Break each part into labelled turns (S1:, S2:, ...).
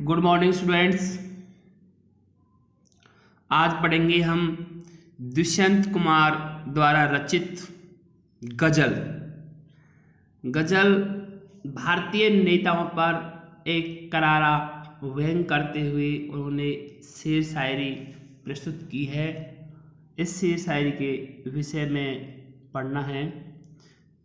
S1: Good morning students. आज पढ़ेंगे हम दुष्यंत कुमार द्वारा रचित गजल। गजल भारतीय नेताओं पर एक करारा व्यंग करते हुए उन्होंने शेर शायरी प्रस्तुत की है। इस शेर शायरी के विषय में पढ़ना है।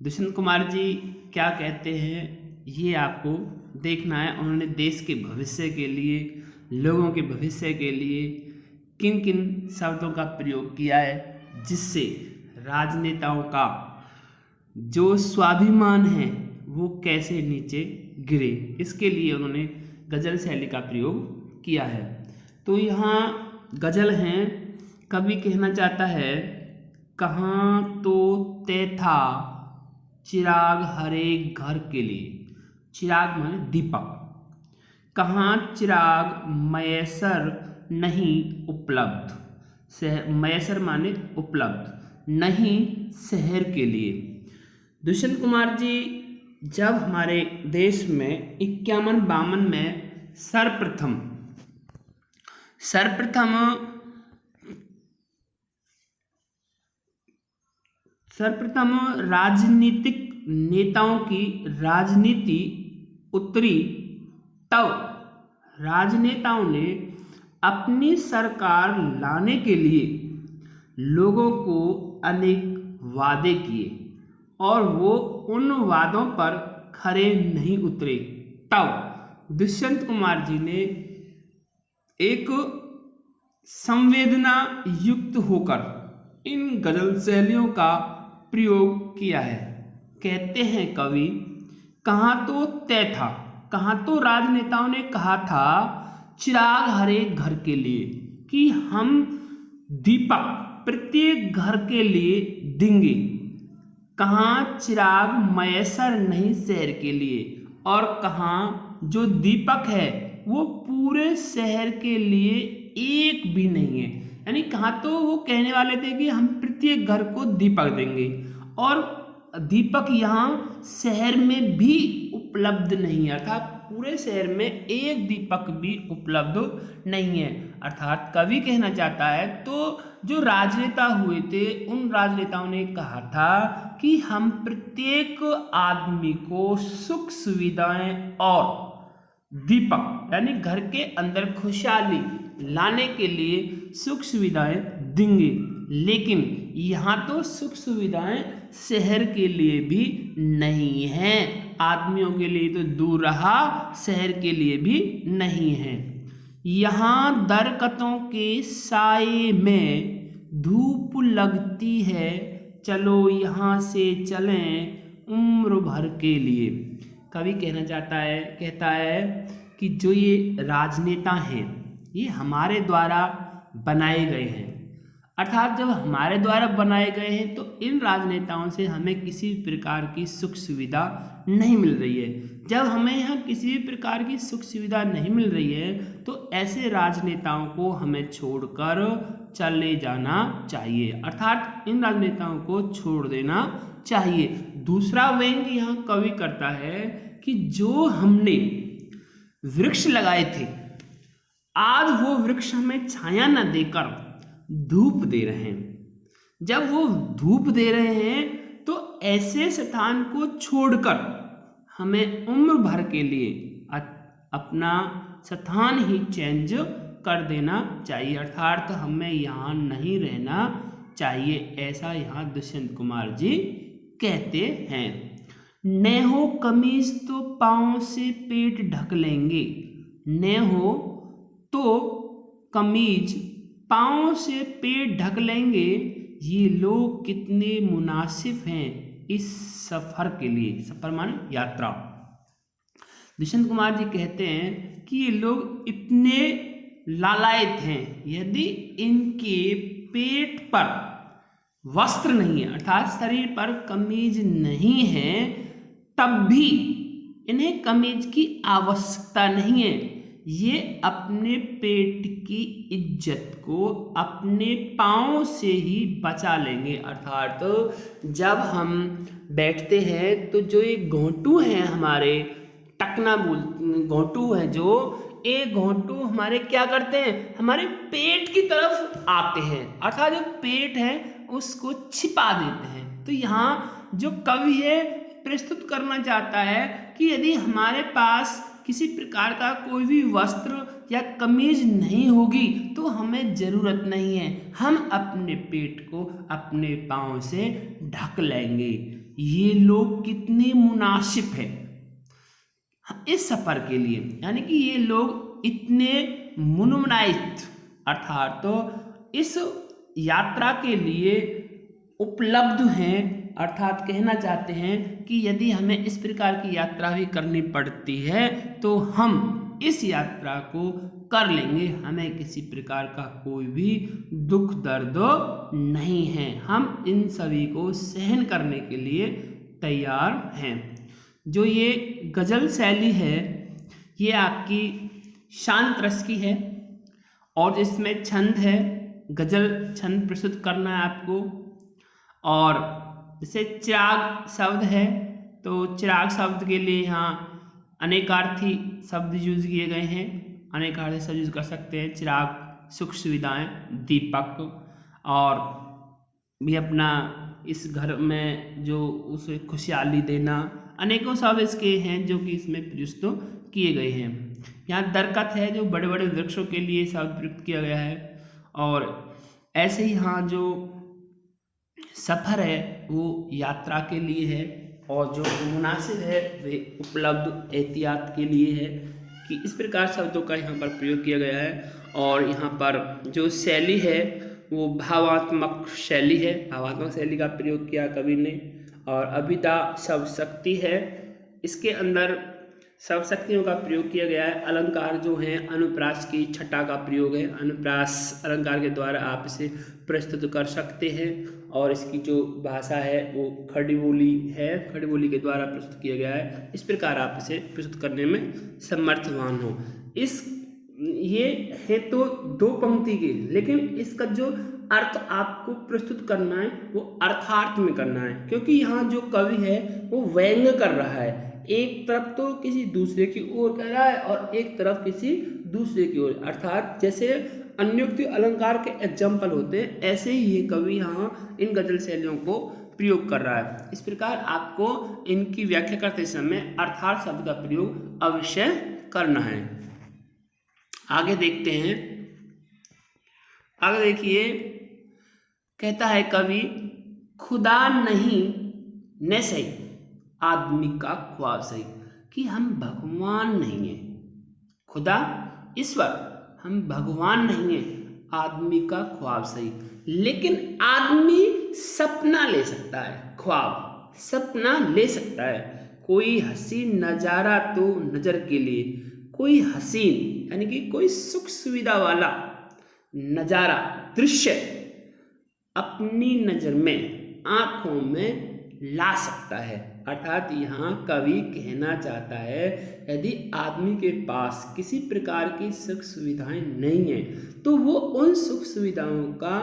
S1: दुष्यंत कुमार जी क्या कहते हैं ये आपको देखना है। उन्होंने देश के भविष्य के लिए, लोगों के भविष्य के लिए किन किन शब्दों का प्रयोग किया है जिससे राजनेताओं का जो स्वाभिमान है वो कैसे नीचे गिरे, इसके लिए उन्होंने गजल शैली का प्रयोग किया है। तो यहाँ गजल हैं। कवि कहना चाहता है, कहाँ तो तय था चिराग हरे घर के लिए। चिराग माने दीपक। कहाँ चिराग मयसर नहीं उपलब्ध। मयसर माने उपलब्ध नहीं शहर के लिए। दुष्यंत कुमार जी जब हमारे देश में 51-52 में सर्वप्रथम राजनीतिक नेताओं की राजनीति उतरी, तब राजनेताओं ने अपनी सरकार लाने के लिए लोगों को अनेक वादे किए और वो उन वादों पर खरे नहीं उतरे। तब दुष्यंत कुमार जी ने एक संवेदना युक्त होकर इन गजल शैलियों का प्रयोग किया है। कहते हैं कवि, कहाँ तो तय था, कहाँ तो राजनेताओं ने कहा था चिराग हरे घर के लिए कि हम दीपक प्रत्येक घर के लिए देंगे। कहाँ चिराग मयसर नहीं शहर के लिए, और कहाँ जो दीपक है वो पूरे शहर के लिए एक भी नहीं है। यानी कहाँ तो वो कहने वाले थे कि हम प्रत्येक घर को दीपक देंगे, और दीपक यहाँ शहर में भी उपलब्ध नहीं है, अर्थात पूरे शहर में एक दीपक भी उपलब्ध नहीं है। अर्थात कवि कहना चाहता है, तो जो राजनेता हुए थे उन राजनेताओं ने कहा था कि हम प्रत्येक आदमी को सुख सुविधाएं और दीपक यानी घर के अंदर खुशहाली लाने के लिए सुख सुविधाएं देंगे। लेकिन यहाँ तो सुख सुविधाएं शहर के लिए भी नहीं हैं, आदमियों के लिए तो दूर रहा, शहर के लिए भी नहीं है। यहाँ दरकतों के साए में धूप लगती है, चलो यहाँ से चलें उम्र भर के लिए। कवि कहता है कि जो ये राजनेता हैं ये हमारे द्वारा बनाए गए हैं। अर्थात जब हमारे द्वारा बनाए गए हैं तो इन राजनेताओं से हमें किसी भी प्रकार की सुख सुविधा नहीं मिल रही है। जब हमें यहाँ किसी भी प्रकार की सुख सुविधा नहीं मिल रही है तो ऐसे राजनेताओं को हमें छोड़कर चले जाना चाहिए, अर्थात इन राजनेताओं को छोड़ देना चाहिए। दूसरा व्यंग यहाँ कवि करता है कि जो हमने वृक्ष लगाए थे आज वो वृक्ष हमें छाया न देकर धूप दे रहे हैं। जब वो धूप दे रहे हैं तो ऐसे स्थान को छोड़कर हमें उम्र भर के लिए अपना स्थान ही चेंज कर देना चाहिए, अर्थात हमें यहाँ नहीं रहना चाहिए। ऐसा यहाँ दुष्यंत कुमार जी कहते हैं। न हो कमीज तो पाँव से पेट ढक लेंगे, न हो तो कमीज पाँव से पेट ढक लेंगे, ये लोग कितने मुनासिब हैं इस सफ़र के लिए। सफ़र माने यात्रा। दुष्यंत कुमार जी कहते हैं कि ये लोग इतने लालायित हैं, यदि इनके पेट पर वस्त्र नहीं है अर्थात शरीर पर कमीज नहीं है तब भी इन्हें कमीज की आवश्यकता नहीं है। ये अपने पेट की इज्जत को अपने पाँव से ही बचा लेंगे। अर्थात जब हम बैठते हैं तो जो ये घोंटू हैं हमारे, टकना घोंटू है जो, ये घोंटू हमारे क्या करते हैं, हमारे पेट की तरफ आते हैं, अर्थात जो पेट है उसको छिपा देते हैं। तो यहाँ जो कवि है प्रस्तुत करना चाहता है कि यदि हमारे पास किसी प्रकार का कोई भी वस्त्र या कमीज नहीं होगी तो हमें ज़रूरत नहीं है, हम अपने पेट को अपने पाँव से ढक लेंगे। ये लोग कितने मुनासिब हैं इस सफ़र के लिए, यानी कि ये लोग इतने मुनमनाइत अर्थात तो इस यात्रा के लिए उपलब्ध हैं, अर्थात कहना चाहते हैं कि यदि हमें इस प्रकार की यात्रा भी करनी पड़ती है तो हम इस यात्रा को कर लेंगे, हमें किसी प्रकार का कोई भी दुख दर्द नहीं है, हम इन सभी को सहन करने के लिए तैयार हैं। जो ये गज़ल शैली है ये आपकी शांत रस की है और इसमें छंद है, गज़ल छंद प्रस्तुत करना है आपको। और जैसे चिराग शब्द है तो चिराग शब्द के लिए यहाँ अनेकार्थी शब्द यूज किए गए हैं, अनेकार्थी शब्द यूज कर सकते हैं, चिराग, सुख सुविधाएं, दीपक, और भी अपना इस घर में जो उसे खुशहाली देना, अनेकों शब्द इसके हैं जो कि इसमें प्रयुक्त किए गए हैं। यहाँ दरकत है जो बड़े बड़े वृक्षों के लिए शब्द प्रयुक्त किया गया है। और ऐसे ही यहाँ जो सफ़र है वो यात्रा के लिए है और जो मुनासिब है वे उपलब्ध एहतियात के लिए है, कि इस प्रकार शब्दों का यहाँ पर प्रयोग किया गया है। और यहाँ पर जो शैली है वो भावात्मक शैली है, भावात्मक शैली का प्रयोग किया कवि ने। और अभिधा शब्द शक्ति है, इसके अंदर शब्द शक्तियों का प्रयोग किया गया है। अलंकार जो हैं अनुप्रास की छटा का प्रयोग है, अनुप्रास अलंकार के द्वारा आप इसे प्रस्तुत कर सकते हैं। और इसकी जो भाषा है वो खड़ी बोली है, खड़ी बोली के द्वारा प्रस्तुत किया गया है। इस प्रकार आप इसे प्रस्तुत करने में समर्थवान हो। ये है तो दो पंक्ति के, लेकिन इसका जो अर्थ आपको प्रस्तुत करना है वो अर्थार्थ में करना है, क्योंकि यहाँ जो कवि है वो व्यंग्य कर रहा है, एक तरफ तो किसी दूसरे की ओर कह रहा है और एक तरफ किसी दूसरे की ओर, अर्थात जैसे अन्योक्ति अलंकार के एग्जाम्पल होते हैं ऐसे ही ये कवि यहाँ इन गजल शैलियों को प्रयोग कर रहा है। इस प्रकार आपको इनकी व्याख्या करते समय अर्थार्थ शब्द का प्रयोग अवश्य करना है। आगे देखते हैं, आगे देखिए, कहता है कवि, खुदा नहीं न सही आदमी का ख्वाब सही, कि हम भगवान नहीं हैं, खुदा ईश्वर, हम भगवान नहीं हैं, आदमी का ख्वाब सही। लेकिन आदमी सपना ले सकता है, ख्वाब सपना ले सकता है, कोई हसीन नज़ारा तो नज़र के लिए, कोई हसीन यानी कि कोई सुख सुविधा वाला नज़ारा दृश्य अपनी नज़र में आँखों में ला सकता है। अर्थात यहाँ कवि कहना चाहता है यदि आदमी के पास किसी प्रकार की सुख सुविधाएं नहीं है तो वो उन सुख सुविधाओं का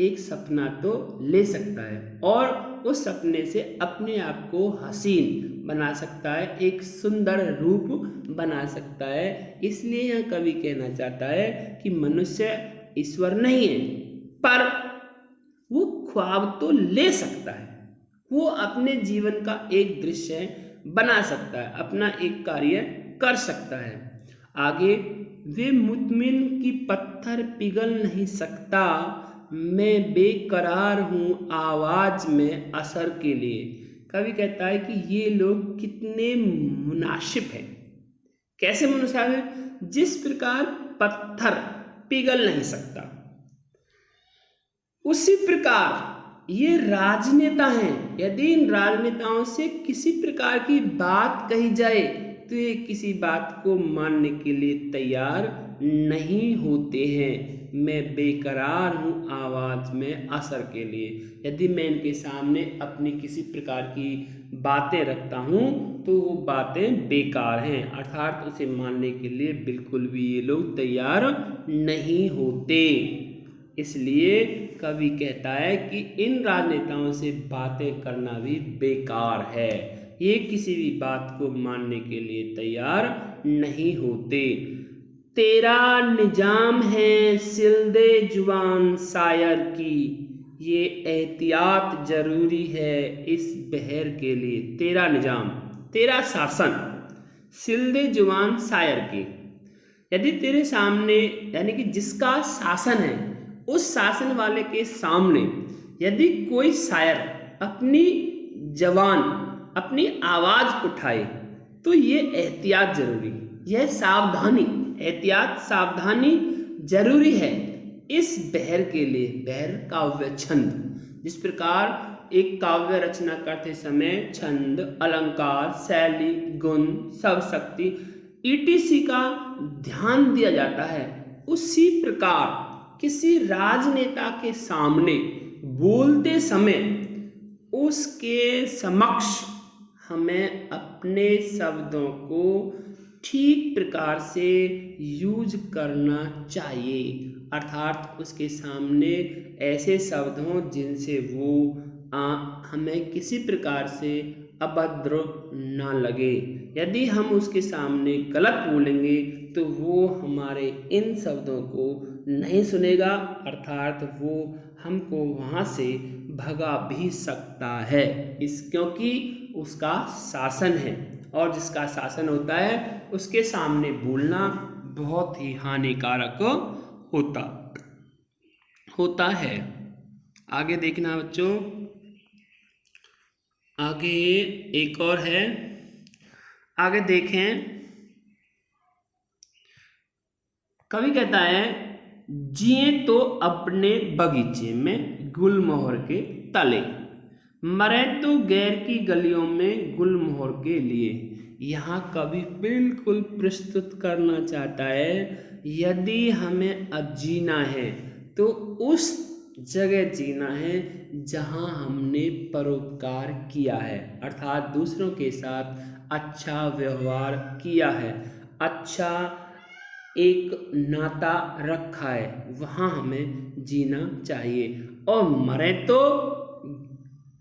S1: एक सपना तो ले सकता है और उस सपने से अपने आप को हसीन बना सकता है, एक सुंदर रूप बना सकता है। इसलिए यह कवि कहना चाहता है कि मनुष्य ईश्वर नहीं है पर वो ख्वाब तो ले सकता है, वो अपने जीवन का एक दृश्य बना सकता है, अपना एक कार्य कर सकता है। आगे, वे मुतमिन की पत्थर पिघल नहीं सकता, मैं बेकरार हूँ आवाज में असर के लिए। कवि कहता है कि ये लोग कितने मुनासिब हैं। कैसे मुनासिब हैं? जिस प्रकार पत्थर पिघल नहीं सकता उसी प्रकार ये राजनेता हैं। यदि इन राजनेताओं से किसी प्रकार की बात कही जाए तो ये किसी बात को मानने के लिए तैयार नहीं होते हैं। मैं बेकरार हूँ आवाज़ में असर के लिए। यदि मैं इनके सामने अपनी किसी प्रकार की बातें रखता हूँ तो वो बातें बेकार हैं, अर्थात उसे मानने के लिए बिल्कुल भी ये लोग तैयार नहीं होते। इसलिए कवि कहता है कि इन राजनेताओं से बातें करना भी बेकार है, ये किसी भी बात को मानने के लिए तैयार नहीं होते। तेरा निजाम है सिलदे जुबान शायर की, ये एहतियात जरूरी है इस बहर के लिए। तेरा निजाम, तेरा शासन, सिलदे जुबान शायर की, यदि तेरे सामने यानी कि जिसका शासन है उस शासन वाले के सामने यदि कोई शायर अपनी जवान, अपनी आवाज़ उठाए तो ये एहतियात जरूरी, यह सावधानी, एहतियात सावधानी जरूरी है इस बहर के लिए। बहर काव्य छंद, जिस प्रकार एक काव्य रचना करते समय छंद, अलंकार, शैली, गुण, शब्द शक्ति ईटीसी का ध्यान दिया जाता है, उसी प्रकार किसी राजनेता के सामने बोलते समय उसके समक्ष हमें अपने शब्दों को ठीक प्रकार से यूज करना चाहिए, अर्थात उसके सामने ऐसे शब्द हों जिनसे वो हमें किसी प्रकार से अभद्र ना लगे। यदि हम उसके सामने गलत बोलेंगे तो वो हमारे इन शब्दों को नहीं सुनेगा, अर्थात वो हमको वहाँ से भगा भी सकता है, क्योंकि उसका शासन है और जिसका शासन होता है उसके सामने बोलना बहुत ही हानिकारक होता है। आगे देखना बच्चों, आगे एक और है, आगे देखें। कवि कहता है जिए तो अपने बगीचे में गुलमोहर के तले, मरे तो गैर की गलियों में गुलमोहर के लिए। यहाँ कवि बिल्कुल प्रस्तुत करना चाहता है यदि हमें अब जीना है तो उस जगह जीना है जहाँ हमने परोपकार किया है, अर्थात दूसरों के साथ अच्छा व्यवहार किया है, अच्छा एक नाता रखा है, वहाँ हमें जीना चाहिए। और मरे तो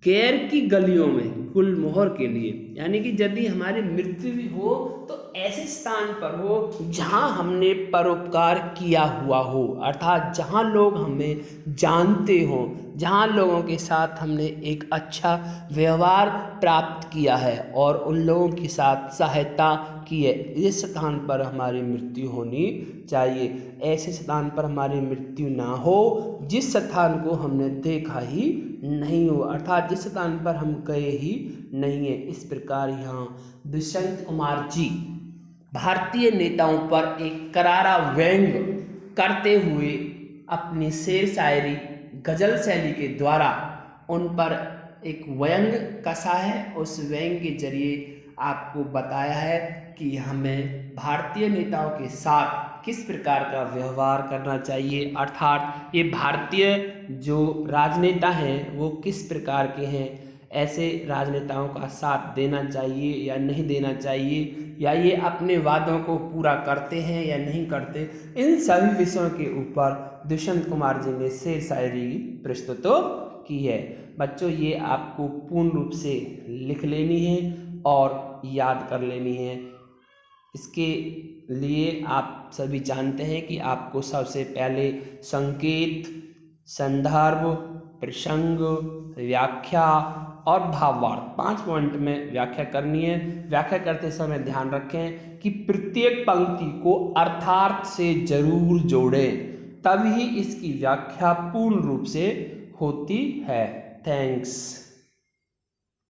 S1: गैर की गलियों में गुलमोहर के लिए, यानी कि यदि हमारी मृत्यु भी हो तो ऐसे स्थान पर हो जहाँ हमने परोपकार किया हुआ हो, अर्थात जहाँ लोग हमें जानते हों, जहाँ लोगों के साथ हमने एक अच्छा व्यवहार प्राप्त किया है और उन लोगों के साथ सहायता की है, इस स्थान पर हमारी मृत्यु होनी चाहिए। ऐसे स्थान पर हमारी मृत्यु ना हो जिस स्थान को हमने देखा ही नहीं हो, अर्थात जिस स्थान पर हम गए ही नहीं है। इस प्रकार यहाँ दुष्यंत कुमार जी भारतीय नेताओं पर एक करारा व्यंग करते हुए अपनी शेर शायरी, गजल शैली के द्वारा उन पर एक व्यंग कसा है। उस व्यंग के जरिए आपको बताया है कि हमें भारतीय नेताओं के साथ किस प्रकार का व्यवहार करना चाहिए, अर्थात ये भारतीय जो राजनेता हैं वो किस प्रकार के हैं, ऐसे राजनेताओं का साथ देना चाहिए या नहीं देना चाहिए, या ये अपने वादों को पूरा करते हैं या नहीं करते। इन सभी विषयों के ऊपर दुष्यंत कुमार जी ने शेर शायरी प्रस्तुत की है। बच्चों ये आपको पूर्ण रूप से लिख लेनी है और याद कर लेनी है। इसके लिए आप सभी जानते हैं कि आपको सबसे पहले संकेत, संदर्भ, प्रसंग, व्याख्या और भावार्थ 5 पॉइंट में व्याख्या करनी है। व्याख्या करते समय ध्यान रखें कि प्रत्येक पंक्ति को अर्थार्थ से जरूर जोड़ें, तभी इसकी व्याख्या पूर्ण रूप से होती है। थैंक्स।